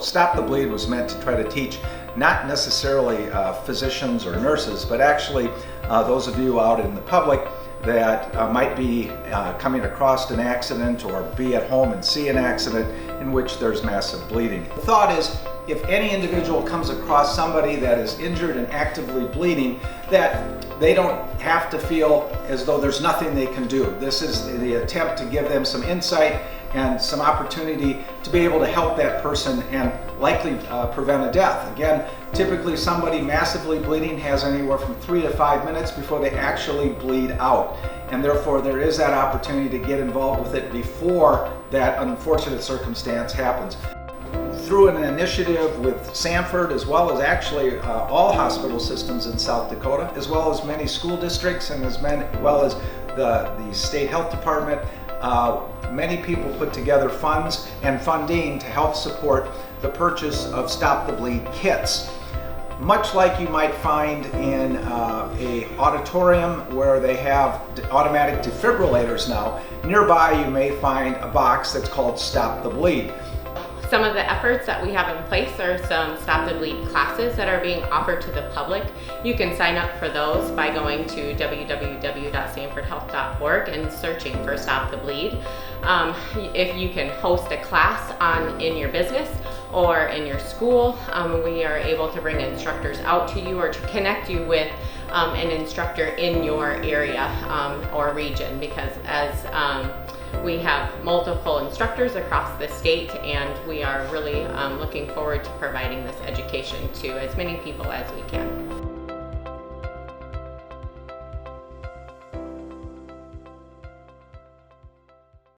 Stop the Bleed was meant to try to teach not necessarily physicians or nurses, but actually those of you out in the public that might be coming across an accident or be at home and see an accident in which there's massive bleeding. The thought is, if any individual comes across somebody that is injured and actively bleeding, that they don't have to feel as though there's nothing they can do. This is the attempt to give them some insight and some opportunity to be able to help that person and likely prevent a death. Again, typically somebody massively bleeding has anywhere from 3 to 5 minutes before they actually bleed out. And therefore there is that opportunity to get involved with it before that unfortunate circumstance happens. Through an initiative with Sanford, as well as actually all hospital systems in South Dakota, as well as many school districts and as well as the state health department, many people put together funds and funding to help support the purchase of Stop the Bleed kits. Much like you might find in a auditorium where they have automatic defibrillators now, nearby you may find a box that's called Stop the Bleed. Some of the efforts that we have in place are some Stop the Bleed classes that are being offered to the public. You can sign up for those by going to www.sanfordhealth.org and searching for Stop the Bleed. If you can host a class in your business or in your school, we are able to bring instructors out to you or to connect you with an instructor in your area or region, because as we have multiple instructors across the state, and we are really looking forward to providing this education to as many people as we can.